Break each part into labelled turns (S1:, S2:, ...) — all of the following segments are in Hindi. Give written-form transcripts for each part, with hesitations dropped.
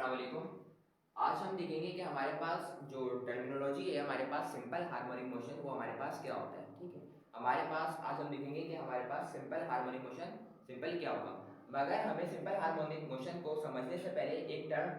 S1: अस्सलाम वालेकुम। आज हम देखेंगे कि हमारे पास जो टर्मिनोलॉजी है, हमारे पास सिंपल हार्मोनिक मोशन वो हमारे पास क्या होता है। ठीक है, हमारे पास आज हम देखेंगे कि हमारे पास सिंपल हार्मोनिक मोशन सिंपल क्या होगा। मगर हमें सिंपल हार्मोनिक मोशन को समझने से पहले एक टर्म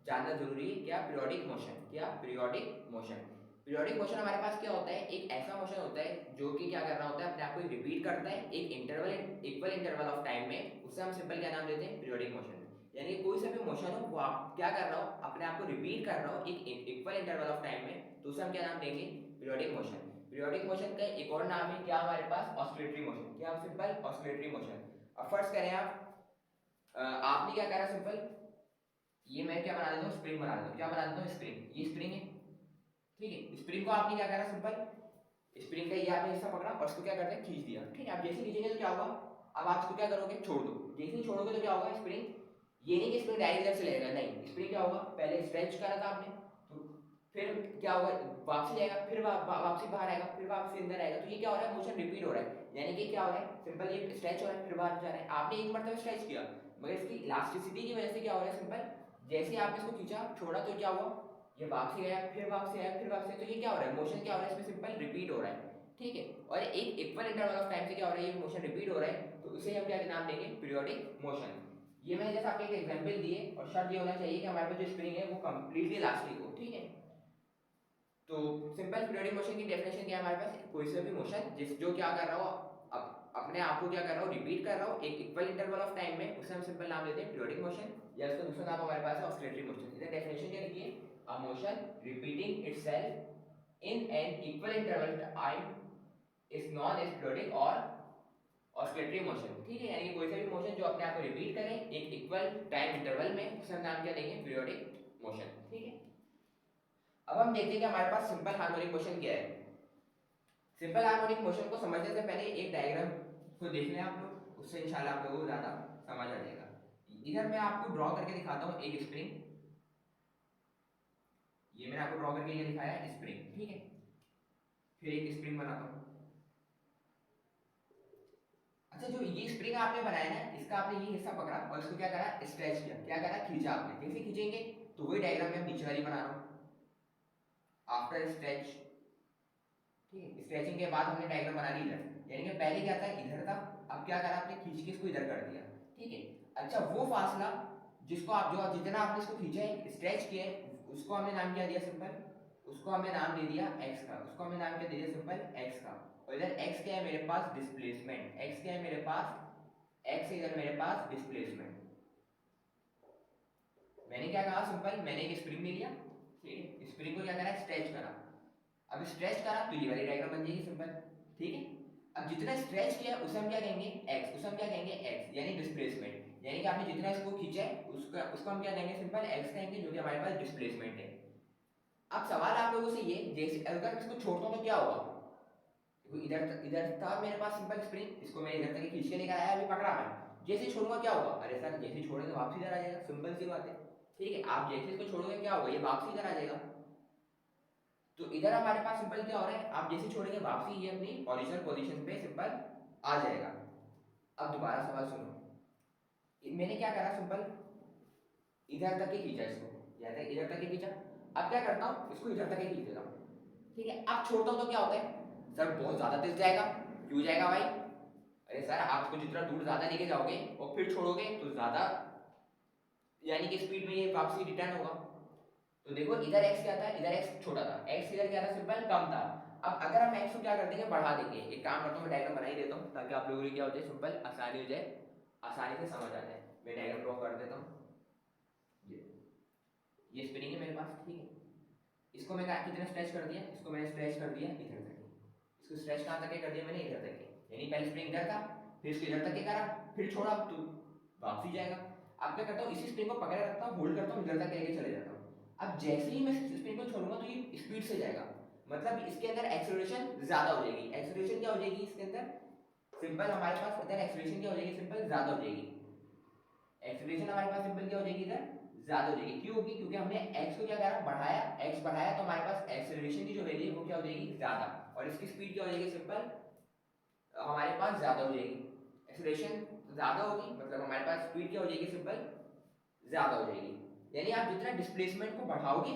S1: जानना जरूरी है, क्या पीरियोडिक मोशन। क्या पीरियोडिक मोशन। पीरियोडिक मोशन हमारे पास क्या होता है, एक ऐसा मोशन होता है जो कि क्या कर रहा होता है, अपने आप को रिपीट करता है एक interval equal interval of time में। उसे हम सिंपल क्या नाम देते हैं, पीरियोडिक मोशन। यानी कोई सा भी मोशन हो वो आप क्या कर रहा हो, अपने आप को रिपीट कर रहा हो एक इक्वल इंटरवल ऑफ टाइम में, तो उसे हम क्या नाम देंगे, पीरियोडिक मोशन। पीरियोडिक मोशन का एक और नाम है क्या हमारे पास, ऑस्किलेटरी मोशन। क्या, हम सिंपल ऑस्किलेटरी मोशन। अब फर्स्ट करें आप, आपने क्या करा सिंपल, ये मैं क्या बना देता हूँ, स्प्रिंग बना देता हूँ। क्या बना देता हूँ, स्प्रिंग। ये स्प्रिंग है, ठीक है। स्प्रिंग को आपने क्या करा सिंपल, स्प्रिंग का ये आपने हिस्सा पकड़ा और इसको क्या करते हैं, खींच दिया। ठीक है, आप जैसे खींचेंगे तो क्या होगा, अब आप इसको क्या करोगे, छोड़ दो। जैसे ही छोड़ोगे तो क्या होगा, स्प्रिंग, ये नहीं कि स्प्रिंग डायरेक्ट इधर से लेगा, नहीं, स्प्रिंग क्या होगा, पहले स्ट्रेच करा था आपने, तो फिर क्या होगा, वापसी जाएगा, फिर वापसी बाहर आएगा, फिर वापसी अंदर आएगा। तो ये क्या हो रहा है, मोशन रिपीट हो रहा है। यानी कि क्या हो रहा है, सिंपल ये स्ट्रेच हो रहा है फिर बाहर जा रहा है। आपने एक मरतबा स्ट्रेच किया, मगर इसकी इलास्टिसिटी की वजह से क्या हो रहा है, सिंपल जैसे ही आपने इसको खींचा छोड़ा तो क्या हुआ, ये वापसी गया, फिर वापसी आया, फिर वापसी आया। तो ये क्या हो रहा है, मोशन क्या हो रहा है, इसमें सिंपल रिपीट हो रहा है। ठीक है, और एक इक्वल इंटरवल ऑफ टाइम से क्या हो रहा है, ये मोशन रिपीट हो रहा है, तो इसे हम क्या नाम देंगे, पीरियोडिक मोशन। ये मैंने जैसे आपको एक एग्जांपल दिए, और शर्त ये होना चाहिए कि हमारे पास जो स्प्रिंग है वो कंप्लीटली इलास्टिक हो। ठीक है, तो सिंपल पीरियोडिक मोशन की डेफिनेशन क्या है हमारे पास, कोई सा भी मोशन जिस जो क्या कर रहा हो, अपने आप को क्या कर रहा हो, रिपीट कर रहा हो एक इक्वल इंटरवल ऑफ टाइम में, उसे हम सिंपल नाम देते हैं पीरियोडिक मोशन, या उसका दूसरा नाम हमारे पास है ऑस्किलेटरी मोशन। इधर डेफिनेशन क्या लिखी है, a motion repeating itself in an equal interval time is known as periodic और ऑस्किलेटरी मोशन। ठीक है, यानी कोई सा भी मोशन जो अपने आप को रिपीट करे एक इक्वल टाइम इंटरवल में, उसे हम नाम क्या देंगे, पीरियोडिक मोशन। ठीक है, अब हम देखते हैं कि हमारे पास सिंपल हार्मोनिक मोशन क्या है। सिंपल हार्मोनिक मोशन को समझने से पहले एक डायग्राम को देख लें आप लोग, उससे इंशाल्लाह आप लोगों को ज्यादा समझ आ जाएगा। इधर मैं आपको ड्रॉ करके दिखाता हूँ एक स्प्रिंग, ये मैंने आपको ड्रॉ करके ये दिखाया है स्प्रिंग। ठीक है, फिर एक स्प्रिंग बनाता हूँ। अच्छा, जो ये स्प्रिंग आपने बनाया ना, इसका आपने ये हिस्सा पकड़ा और इसको क्या करा, स्ट्रेच किया। क्या करा, खींचा आपने। जैसे खींचेंगे तो वही डायग्राम में नीचे वाली बना रहा हूँ, आफ्टर स्ट्रेच। ठीक है, स्ट्रेचिंग के बाद हमने डायग्राम बना ली इधर, यानी कि पहले क्या था, इधर था, अब क्या करा आपने, खींच के इसको इधर कर दिया। ठीक है, अच्छा वो फासला जिसको आप जो जितना आपने इसको खींचा है, स्ट्रेच किया है, उसको हमने नाम क्या दिया, सिंपल उसको हमने नाम दे दिया एक्स का। उसको हमने नाम क्या दे दिया, सिंपल एक्स का। और इधर एक्स क्या है मेरे पास, डिस्प्लेसमेंट। एक्स क्या है मेरे पास, एक्स इधर मेरे पास डिस्प्लेसमेंट। मैंने क्या कहा, सिंपल मैंने एक स्प्रिंग ले लिया, ठीक है, स्प्रिंग को क्या करा, स्ट्रेच करा। अब स्ट्रेच करा तो ये वाली डायग्राम बन जाएगी सिंपल। ठीक है, अब जितना स्ट्रेच किया उसे हम क्या कहेंगे, एक्स। उसे हम क्या कहेंगे, एक्स यानी डिस्प्लेसमेंट। यानी कि आपने जितना इसको खींचा है उसका उसको हम क्या कहेंगे, सिंपल एक्स कहेंगे, जो कि हमारे पास डिस्प्लेसमेंट है। अब सवाल आप लोगों से ये, जैसे अगर मैं इसको छोड़ता हूं तो क्या होगा, देखो इधर था मेरे पास सिंपल स्प्रिंग, इसको मैं इधर तक खींच के लेकर आया, अभी पकड़ा मैं। जैसे छोड़ूंगा क्या होगा, अरे सर जैसे छोड़ेंगे वापसी इधर आ जाएगा, सिंपल सी बात है। ठीक है, आप जैसे इसको छोड़ोगे क्या होगा, ये वापसी इधर आ जाएगा। तो इधर हमारे पास सिंपल क्या हो रहा है, आप जैसे छोड़ेंगे वापसी ये अपनी ओरिजिनल पोजीशन पे सिंपल आ जाएगा। अब दोबारा सवाल सुनो, मैंने क्या करा, सिंपल इधर तक ही खींचा इसको, इधर तक ही खींचा। अब क्या करता हूँ, इसको इधर तक ही खींच देता हूँ। ठीक है, अब छोड़ता हूँ तो क्या होता है, सर बहुत ज्यादा तेज जाएगा। क्यों जाएगा भाई, अरे सर आप इसको जितना दूर ज्यादा लेके जाओगे और फिर छोड़ोगे तो ज्यादा, यानी कि स्पीड में ये वापसी रिटर्न होगा। तो देखो इधर x क्या था, इधर x छोटा था, x इधर क्या था, सिंपल कम था। अब अगर हम x को क्या कर देंगे, बढ़ा देंगे। एक काम करता हूँ, मैं डायग्राम बना ही देता हूँ ताकि आप लोगों को क्या हो जाए, सिंपल आसानी हो जाए, आसानी से समझ आ जाए। मैं डायग्राम ड्रॉ कर देता हूँ। ये स्प्रिंग है मेरे पास, ठीक है। इसको मैं कितना स्ट्रेच कर दिया, इसको मैंने स्ट्रेच कर दिया इधर तक। इसको स्ट्रेच कहाँ तक कर दिया मैंने, इधर तक के। यानी पहले स्प्रिंग इधर था, फिर इसको इधर तक के करा, फिर छोड़ा तो वापसी जाएगा। अब क्या करता हूँ, इसी स्प्रिंग को पकड़े रखता हूँ, होल्ड करता हूँ, इधर तक लेके चले जाता हूँ। अब जैसे ही मैं स्प्रिंग को छोड़ूंगा तो ये स्पीड से जाएगा, मतलब इसके अंदर एक्सेलरेशन ज्यादा हो जाएगी। एक्सेलरेशन क्या हो जाएगी इसके अंदर, सिंपल हमारे पास इधर एक्सेलरेशन क्या हो जाएगी, सिंपल ज्यादा हो जाएगी। एक्सेलरेशन हमारे पास सिंपल क्या हो जाएगी, इधर ज्यादा हो जाएगी। क्यों होगी, क्योंकि हमने x को क्या करा, बढ़ाया। x बढ़ाया तो हमारे पास एक्सेलरेशन की जो वैल्यू है वो क्या हो जाएगी, ज्यादा। और इसकी स्पीड क्या हो जाएगी, सिंपल हमारे पास ज्यादा हो जाएगी। एक्सेलरेशन ज्यादा होगी मतलब हमारे पास स्पीड क्या हो जाएगी, सिंपल ज्यादा हो जाएगी। यानी आप जितना डिस्प्लेसमेंट को बढ़ाओगे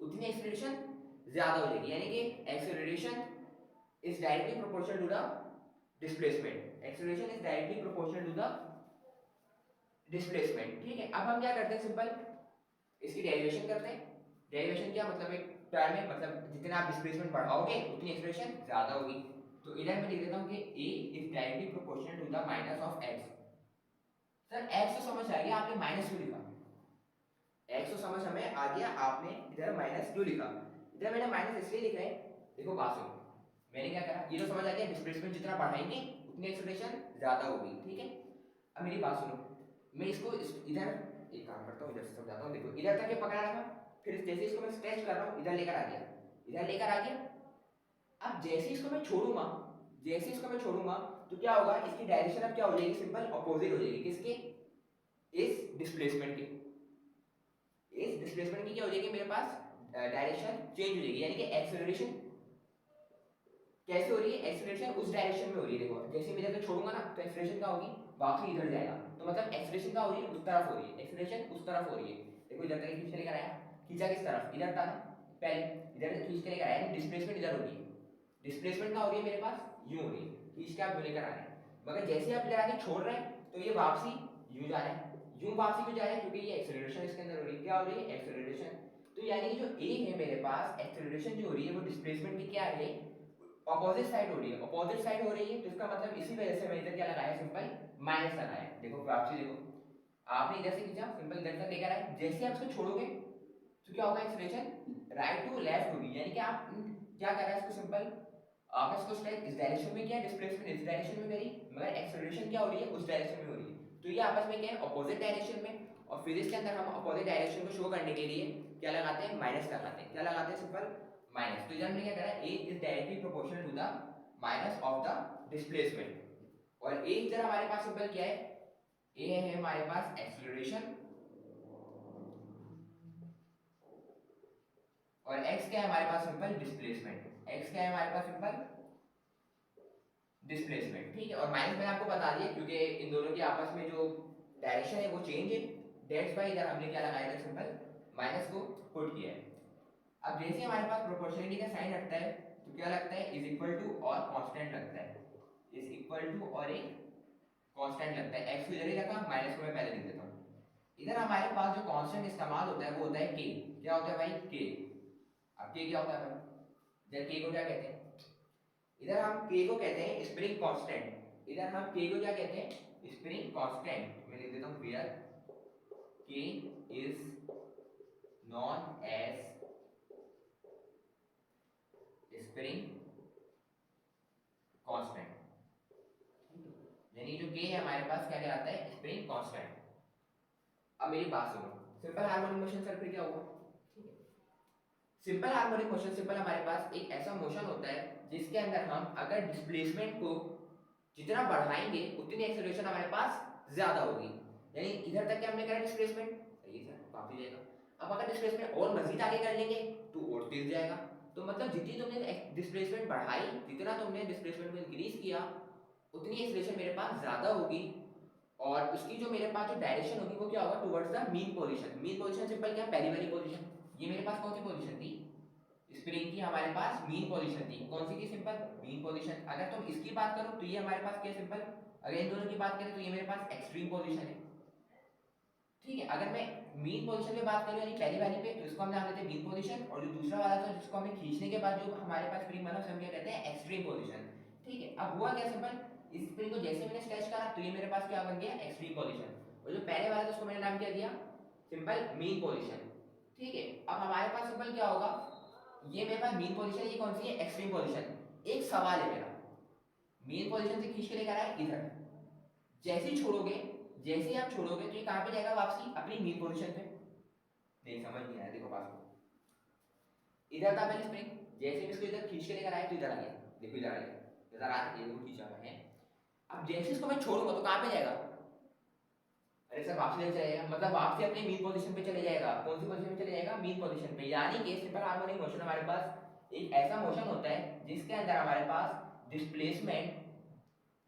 S1: उतनी एक्सेलरेशन ज्यादा हो जाएगी, यानी कि acceleration is directly proportional to the displacement, acceleration is directly proportional to the displacement. ठीक है, अब हम क्या करते हैं, सिंपल इसकी डेरिवेशन करते हैं। डेरिवेशन क्या मतलब, एक टर्म है, मतलब जितना आप डिस्प्लेसमेंट बढ़ाओगे उतनी एक्सेलरेशन ज्यादा होगी। तो इधर मैं लिख देता हूं कि a is directly proportional to the minus of x। Sir x तो समझ आ गया, आपने माइनस क्यों लिखा? x तो समझ हमें आ गया, आपने इधर माइनस क्यों लिखा? इधर मैंने माइनस इसलिए लिखा है, देखो बात सुनो, मैंने क्या करा, ये तो समझ आ गया, डिस्प्लेसमेंट जितना बढ़ाएंगे उतनी एक्सेलरेशन ज्यादा होगी। ठीक है, अब मेरी बात सुनो, मैं इसको इधर एक काम करता हूँ, इधर से समझाता हूँ। देखो इधर तक ये पकड़ा रखा, फिर जैसे इसको मैं स्ट्रेच कर रहा हूँ इधर लेकर आ गया, इधर लेकर आ गया। अब जैसे इसको मैं छोड़ूंगा, जैसे इसको मैं छोड़ूंगा तो क्या होगा, इसकी डायरेक्शन अब क्या हो जाएगी, सिंपल अपोजिट हो जाएगी। किसके? इस डिस्प्लेसमेंट की, इस डिस्प्लेसमेंट की क्या हो जाएगी, मेरे पास डायरेक्शन चेंज हो जाएगी, यानी कि एक्सेलरेशन कैसे हो रही है, एक्सेलरेशन उस डायरेक्शन में हो रही है। देखो जैसे मैं इधर से छोड़ूंगा ना तो एक्सेलरेशन क्या होगी, वापस इधर जाएगा, तो मतलब एक्सेलरेशन क्या हो रही है, उस तरफ हो रही है, एक्सेलरेशन उस तरफ हो रही है। देखो इधर तक खींच के लेकर आया, खींचा किस तरफ, इधर था ना पहले, इधर से खींच के लेकर आया, डिस्प्लेसमेंट इधर हो रही है, डिस्प्लेसमेंट क्या हो रही है मेरे पास, यूं हो रही है, खींच के आप यूं लेकर आ रहे हैं। मगर जैसे आप इधर आके छोड़ रहे हैं तो ये वापसी यूं जा रहा है, यूं वापसी क्यों जा रहा है, क्योंकि ये एक्सेलरेशन इसके अंदर हो रही है, क्या हो रही है, एक्सेलरेशन। तो यानी कि जो ए है मेरे पास, एक्सेलरेशन जो हो रही है वो डिस्प्लेसमेंट की क्या है, ऑपोजिट साइड हो रही है, ऑपोजिट साइड हो रही है, तो इसका मतलब इसी वजह से मैंने इधर क्या लगाया, सिंपल माइनस लगाया। देखो वापसी देखो, आपने इधर से खींचा, सिंपल इधर तक लेकर आए, जैसे आप इसको छोड़ोगे तो क्या होगा, एक्सेलरेशन राइट टू लेफ्ट होगी, यानी कि आप क्या कर रहे हैं इसको, सिंपल आपने इसको स्ट्रेच इस डायरेक्शन में किया, डिस्प्लेसमेंट इस डायरेक्शन में करी, मगर एक्सेलरेशन क्या हो रही है, उस डायरेक्शन में हो रही है। तो ये आपस में क्या है, ऑपोजिट डायरेक्शन में। और फिजिक्स के अंदर हम ऑपोजिट डायरेक्शन को शो करने के लिए क्या लगाते हैं, माइनस लगाते हैं। क्या लगाते हैं, सिंपल माइनस। तो इधर हमने क्या करा, a is directly proportional to the minus of the displacement. और a इधर हमारे पास सिंपल क्या है, a है हमारे पास एक्सेलरेशन, और x क्या है हमारे पास, सिंपल डिस्प्लेसमेंट। x क्या है हमारे पास, सिंपल डिस्प्लेसमेंट। ठीक है, और माइनस मैंने आपको बता दिया क्योंकि इन दोनों की आपस में जो डायरेक्शन है वो चेंज है, दैट्स व्हाई इधर हमने क्या लगाया था, सिंपल माइनस को पुट किया है। अब जैसे हमारे पास प्रोपोर्शनलिटी का साइन हटता है तो क्या लगता है, इज इक्वल टू और कांस्टेंट लगता है, इज इक्वल टू और एक कांस्टेंट लगता है। x को इधर ही रखा, माइनस को मैं पहले लिख देता हूँ। इधर हमारे पास जो कांस्टेंट इस्तेमाल होता है वो होता है k। क्या होता है भाई, k। अब k क्या होता है भाई, इधर k को क्या कहते हैं, इधर हम k को कहते हैं स्प्रिंग कांस्टेंट, इधर हम k को क्या कहते हैं, स्प्रिंग कांस्टेंट। मैं लिख देता हूं where k is known as spring constant, यानी जो k है हमारे पास क्या कहलाता है, स्प्रिंग कांस्टेंट। अब मेरी बात सुनो, सिंपल हार्मोनिक मोशन सर फिर क्या हुआ, ठीक है। सिंपल हार्मोनिक मोशन, सिंपल हमारे पास एक ऐसा मोशन होता है जिसके अंदर हम अगर डिस्प्लेसमेंट को जितना बढ़ाएंगे उतनी एक्सेलरेशन हमारे पास ज्यादा होगी। यानी इधर तक क्या हमने करा डिस्प्लेसमेंट, सही है, काफी जाएगा। अब अगर डिस्प्लेसमेंट और मजीद आगे कर लेंगे तो और तेज जाएगा। तो मतलब जितनी तुमने डिस्प्लेसमेंट बढ़ाई, जितना तुमने डिस्प्लेसमेंट को इंक्रीज किया, उतनी एक्सेलरेशन मेरे पास ज्यादा होगी। और उसकी जो मेरे पास जो डायरेक्शन होगी वो क्या होगा, towards the mean position. Mean position simple क्या, पहली वाली पोजीशन। ये मेरे पास कौन सी पोजीशन थी, स्प्रिंग की हमारे पास मीन पोजीशन थी। कौन सी थी, सिंपल मीन पोजीशन। अगर तुम इसकी बात करो तो ये हमारे पास क्या है, सिंपल। अगर इन दोनों की बात करें तो ये मेरे पास एक्सट्रीम पोजीशन है। ठीक है, अगर मैं मीन पोजीशन पे बात करूं यानी पहली वाली पे, तो इसको हम नाम देते हैं मीन पोजीशन। और जो दूसरा वाला था जिसको हमें खींचने के बाद जो हमारे पास स्प्रिंग बना उसे हम क्या कहते हैं, एक्सट्रीम पोजीशन। ठीक है, अब हुआ क्या, सिंपल इस स्प्रिंग को जैसे मैंने स्ट्रेच करा तो ये मेरे पास क्या बन गया, एक्सट्रीम पोजीशन। और जो पहले वाला था उसको मैंने नाम क्या दिया, सिंपल मीन पोजीशन। ठीक है, अब हमारे पास सिंपल क्या होगा, ये मेरे पास मीन पोजीशन, ये कौन सी है, एक्सट्रीम पोजीशन। एक सवाल है मेरा, मीन पोजीशन से खींच के लेकर आए इधर, जैसे ही छोड़ोगे, जैसे ही आप छोड़ोगे तो ये कहां पे जाएगा, वापसी अपनी मीन पोजीशन पे। नहीं समझ नहीं आया, देखो बात को, इधर था पहले स्प्रिंग, जैसे ही इसको इधर खींच के लेकर आए तो इधर आ गया, देखो इधर आ गया, इधर आ ये वो खींचा हुआ है। अब जैसे इसको मैं छोड़ूंगा तो कहां पे जाएगा, अरे सर वापसी चले जाएगा, मतलब वापसी अपनी मीन पोजीशन पे चले जाएगा। कौन सी पोजीशन पे चले जाएगा, मीन पोजीशन पे। यानी कि सिंपल हार्मोनिक मोशन हमारे पास एक ऐसा मोशन होता है जिसके अंदर हमारे पास डिस्प्लेसमेंट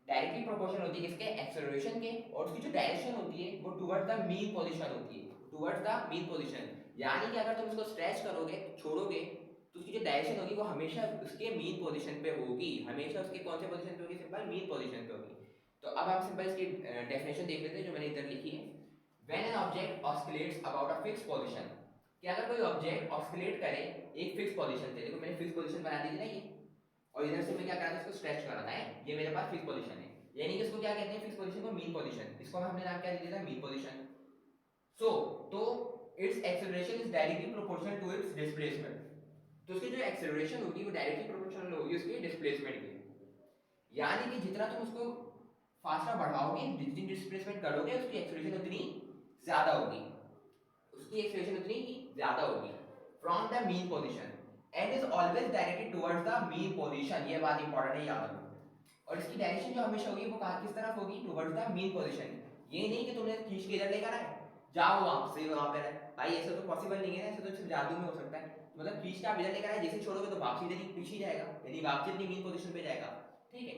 S1: डायरेक्टली प्रोपोर्शनल होती है किसके, एक्सेलरेशन के, और उसकी जो डायरेक्शन होती है वो टुवर्ड्स द मीन पोजीशन होती है, टुवर्ड्स द मीन पोजीशन, यानी कि अगर तुम इसको स्ट्रेच करोगे, छोड़ोगे, तो उसकी जो डायरेक्शन होगी वो हमेशा उसके मीन पोजीशन पे होगी, हमेशा उसके कौन से पोजीशन पे होगी, सिंपल मीन पोजीशन पे होगी। तो अब हम सिंपल इसकी डेफिनेशन देख लेते हैं जो मैंने इधर लिखी है। When an object oscillates about a fixed position, कि अगर कोई ऑब्जेक्ट ऑस्किलेट करे एक फिक्स पोजीशन से, देखो मैंने फिक्स पोजीशन बना दी थी ना ये, और इधर से मैं क्या कर रहा था, इसको स्ट्रेच कर रहा था, ये मेरे पास फिक्स पोजीशन है, यानी कि इसको क्या कहते हैं, फिक्स पोजीशन को मीन पोजीशन, इसको हमने नाम क्या दे दिया था, मीन पोजीशन। सो तो its acceleration is directly proportional to its displacement, तो उसकी जो एक्सेलरेशन होगी वो डायरेक्टली प्रोपोर्शनल होगी उसके डिस्प्लेसमेंट के, यानी कि जितना तुम उसको फास्टर बढ़ाओगे, जितनी डिस्प्लेसमेंट करोगे, उसकी एक्सेलरेशन उतनी ज्यादा होगी, उसकी एक्सेलरेशन उतनी ही ज्यादा होगी from the mean position and is always directed towards the mean position, ये बात इंपॉर्टेंट है, याद रखो। और इसकी डायरेक्शन जो हमेशा होगी वो कहां, किस तरफ होगी, टुवर्ड्स द मीन पोजीशन। ये नहीं कि तुमने खींच के इधर लेकर आए, जाओ वहां से वहां पे रहे, भाई ऐसा तो पॉसिबल नहीं है ना, ऐसा तो सिर्फ जादू में हो सकता है, मतलब खींच के आप इधर लेकर आए, जैसे छोड़ोगे तो वापसी इधर ही पीछे जाएगा, यानी वापसी अपनी मीन पोजीशन पे जाएगा, ठीक है।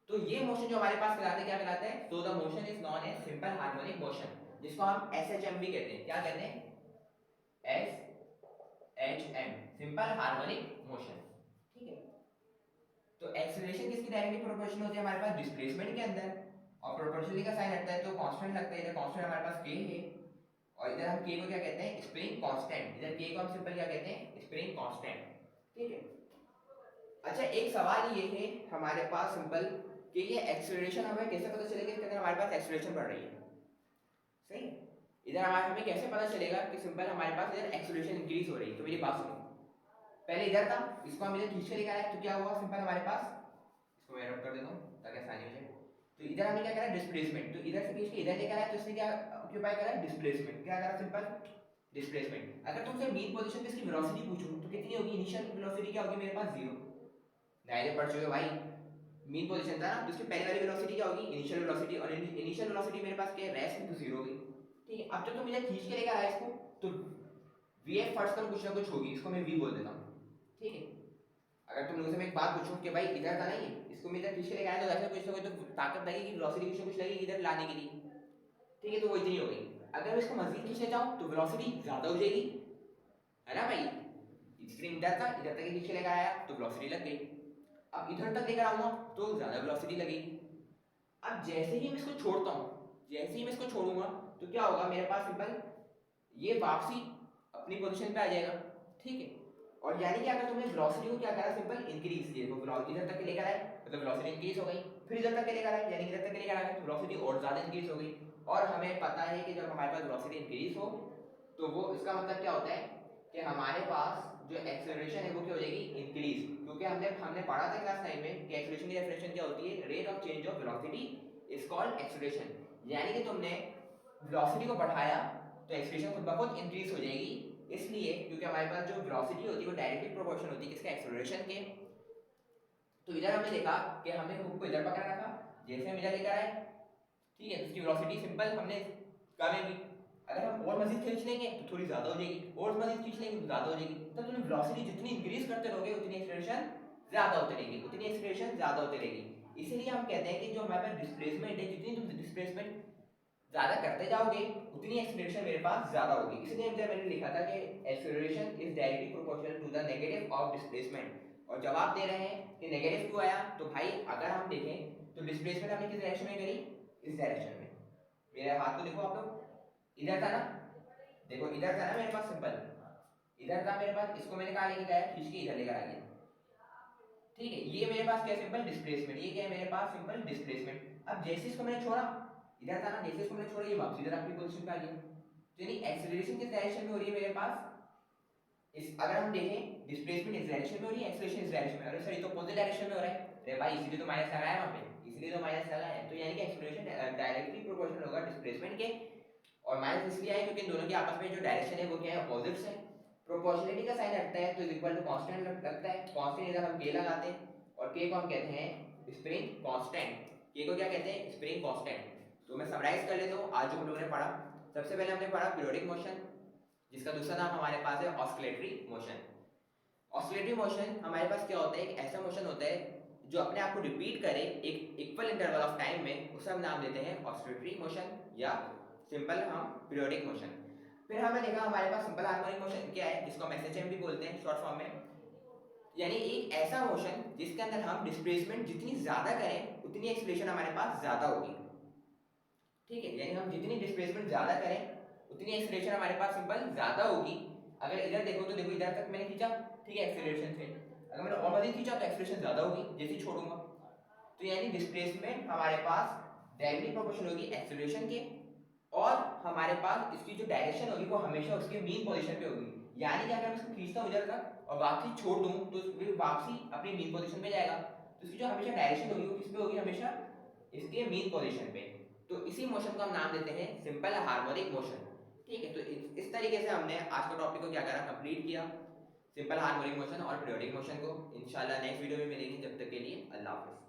S1: तो ये मोशन जो हमारे पास कहलाता है, क्या कहलाता है, so the motion is known as simple harmonic motion, जिसको हम एसएचएम भी कहते हैं, क्या कहते हैं, एसएचएम, सिंपल हार्मोनिक मोशन, ठीक है। तो एक्सीलरेशन किसकी डायरेक्टली प्रोपोर्शनल होती है, हमारे पास डिस्प्लेसमेंट के अंदर, और प्रोपोर्शनली का साइन हटता है तो कांस्टेंट लगता है, इधर कांस्टेंट हमारे पास k है, और इधर हम k को क्या कहते हैं, स्प्रिंग कांस्टेंट, इधर k को हम सिंपल क्या कहते हैं, स्प्रिंग कांस्टेंट, ठीक है। अच्छा एक सवाल ये है हमारे पास सिंपल कि ये एक्सेलरेशन हमें कैसे पता चलेगा, इसके अंदर हमारे पास एक्सेलरेशन बढ़ रही है, सही, इधर हमें कैसे पता चलेगा कि सिंपल हमारे पास इधर एक्सेलरेशन इंक्रीज हो रही है। तो मेरी बात सुनो, पहले इधर था, इसको हम इधर खींच के लेकर आए, तो क्या हुआ, सिंपल हमारे पास, इसको मैं रब कर देता हूं ताकि आसानी हो जाए, तो इधर हमने क्या करा, डिस्प्लेसमेंट, तो इधर से खींच के इधर लेकर आए, तो इसने क्या ऑक्यूपाई करा, डिस्प्लेसमेंट, क्या करा, सिंपल डिस्प्लेसमेंट। अगर तुमसे मीन पोजीशन पे इसकी वेलोसिटी पूछूं तो कितनी होगी, इनिशियल वेलोसिटी क्या होगी मेरे पास, 0, डायरेक्ट पढ़ चुके हो भाई, मीन पोजीशन था ना, तो उसकी पहली वाली वेलोसिटी क्या होगी, इनिशियल वेलोसिटी, और इनिशियल वेलोसिटी मेरे पास क्या है, रेस्ट में, तो 0 होगी, ठीक है। अब जब तुम इधर खींच के लेकर आए इसको, तो वीएफ फर्स्ट टर्म कुछ ना कुछ होगी, इसको मैं वी बोल देता हूं, ठीक है। अगर तुम लोगों से मैं एक बात पूछूं कि भाई इधर था ना ये, इसको मैं इधर खींच के लेकर आया, तो ऐसा कुछ ना कुछ तो ताकत लगेगी, वेलोसिटी कुछ ना कुछ लगेगी इधर लाने के लिए, ठीक है, तो वो इतनी हो गई। अगर मैं इसको मजीद खींचना चाहूं तो वेलोसिटी ज्यादा हो जाएगी, है ना भाई, स्प्रिंग इधर था, इधर तक खींच के लेकर आया तो वेलोसिटी लग गई, अब इधर तक लेकर आऊंगा तो ज्यादा वेलोसिटी लगेगी। अब जैसे ही मैं इसको छोड़ता हूं, जैसे ही मैं इसको छोड़ूंगा तो क्या होगा, मेरे पास सिंपल ये वापसी अपनी पोजीशन पे आ जाएगा, ठीक है। और यानी कि अगर तुमने वेलोसिटी को क्या करा, सिंपल इंक्रीज किया, तो वेलोसिटी इधर तक लेकर आए तो वेलोसिटी इंक्रीज हो गई, फिर इधर तक लेकर आए, यानी इधर तक लेकर आए तो वेलोसिटी और ज्यादा इंक्रीज हो गई। और हमें पता है कि जब हमारे पास वेलोसिटी इंक्रीज हो तो वो इसका मतलब क्या होता है कि हमारे पास जो एक्सेलरेशन है वो क्या हो जाएगी, इंक्रीज, क्योंकि हमने पढ़ा था क्लास 9 में कि एक्सेलरेशन की डेफिनेशन क्या होती है, rate of change of velocity is called acceleration, यानी कि तुमने वेलोसिटी को बढ़ाया तो एक्सेलरेशन खुद ब खुद इंक्रीज हो जाएगी, इसलिए क्योंकि हमारे पास जो वेलोसिटी होती है वो डायरेक्टली प्रोपोर्शनल होती है किसके, एक्सेलरेशन के। तो इधर हमने देखा कि हमने हुक को इधर पकड़ा रखा, जैसे हम इधर लेकर आए, ठीक है, उसकी वेलोसिटी सिंपल हमने कम है, अगर हम और मजीद खींच लेंगे तो थोड़ी ज्यादा हो जाएगी, और मजीद खींच लेंगे तो ज्यादा हो जाएगी, तब तुम वेलोसिटी जितनी इंक्रीज करते रहोगे उतनी एक्सेलरेशन ज्यादा होती रहेगी, उतनी एक्सेलरेशन ज्यादा होती रहेगी। इसीलिए हम कहते हैं कि जो हमारे पास डिस्प्लेसमेंट है, जितनी तुम डिस्प्लेसमेंट ज्यादा करते जाओगे उतनी एक्सेलरेशन मेरे पास ज्यादा होगी, इसलिए मैंने लिखा था कि acceleration is directly proportional to the negative of displacement. और जवाब दे रहे हैं कि नेगेटिव क्यों आया, तो भाई अगर हम देखें तो डिस्प्लेसमेंट हमने किस डायरेक्शन में करी, इस डायरेक्शन में, मेरे हाथ को देखो आप लोग, इधर था ना, देखो इधर था ना मेरे पास, सिंपल इधर था मेरे पास, इसको मैंने कहा लेके गया, खींच के इधर लेकर आ गया, ठीक है, ये मेरे पास क्या है, सिंपल डिस्प्लेसमेंट, ये क्या है मेरे पास, सिंपल डिस्प्लेसमेंट। अब जैसे इसको मैंने छोड़ा, इधर था ना, जैसे इसको मैंने छोड़ा ये वापस इधर अपनी पोजीशन पे आ गया, तो यानी एक्सेलरेशन किस डायरेक्शन में हो रही है मेरे पास, इस अगर हम देखें डिस्प्लेसमेंट इस डायरेक्शन में हो रही है, एक्सेलरेशन इस डायरेक्शन में, अरे सर ये तो अपोजिट डायरेक्शन में हो रहा है, अरे भाई इसीलिए तो माइनस लगाया वहां पे, इसीलिए तो माइनस लगाया है, तो यानी कि एक्सेलरेशन डायरेक्टली प्रोपोर्शनल होगा डिस्प्लेसमेंट के, और माइनस इसलिए आया क्योंकि इन दोनों के आपस में जो डायरेक्शन है वो क्या है, अपोजिट्स है। प्रोपोर्शनलिटी का साइन हटता है तो इज इक्वल टू कांस्टेंट लगता है, कांस्टेंट इधर हम k लगाते हैं, और k को हम कहते हैं स्प्रिंग कांस्टेंट, k को क्या कहते हैं, स्प्रिंग कांस्टेंट। तो मैं समराइज कर लेता हूं आज जो हम लोगों ने पढ़ा, सबसे पहले हमने पढ़ा पीरियोडिक मोशन, जिसका दूसरा नाम हमारे पास है ऑस्किलेटरी मोशन। ऑस्किलेटरी मोशन हमारे पास क्या होता है, एक ऐसा मोशन होता है जो अपने आप को रिपीट करे एक इक्वल इंटरवल ऑफ टाइम में, उसे हम नाम देते हैं ऑस्किलेटरी मोशन या सिंपल हम पीरियोडिक मोशन। फिर हमने देखा हमारे पास सिंपल हार्मोनिक मोशन क्या है, जिसको हम एसएचएम भी बोलते हैं शॉर्ट फॉर्म में, यानी एक ऐसा मोशन जिसके अंदर हम डिस्प्लेसमेंट जितनी ज्यादा करें उतनी एक्सीलरेशन हमारे पास ज्यादा होगी। ठीक है, यानी हम जितनी डिस्प्लेसमेंट ज्यादा करें उतनी एक्सीलरेशन हमारे पास सिंपल ज्यादा होगी। अगर इधर देखो तो देखो इधर तक मैंने खींचा, ठीक है, एक्सीलरेशन से, अगर मैंने और अधिक खींचा तो एक्सीलरेशन ज्यादा होगी जैसे छोड़ूंगा। तो यानी डिस्प्लेसमेंट हमारे पास डायरेक्टली प्रोपोर्शनल होगी एक्सीलरेशन के, और हमारे पास इसकी जो डायरेक्शन होगी वो हमेशा उसके मीन पोजीशन पे होगी। यानी कि अगर मैं इसको खींचता हूं इधर तक और वापसी छोड़ दूं तो वापसी अपनी मीन पोजीशन पे जाएगा। तो इसकी जो हमेशा डायरेक्शन होगी वो किस पे होगी, हमेशा इसके मीन पोजीशन पे। तो इसी मोशन को हम नाम देते हैं सिंपल हार्मोनिक मोशन। ठीक है, तो इस तरीके से हमने आज का टॉपिक को क्या करा, कंप्लीट किया, सिंपल हार्मोनिक मोशन और पीरियोडिक मोशन को। इंशाल्लाह नेक्स्ट वीडियो में मिलेंगे, जब तक के लिए अल्लाह हाफिज़।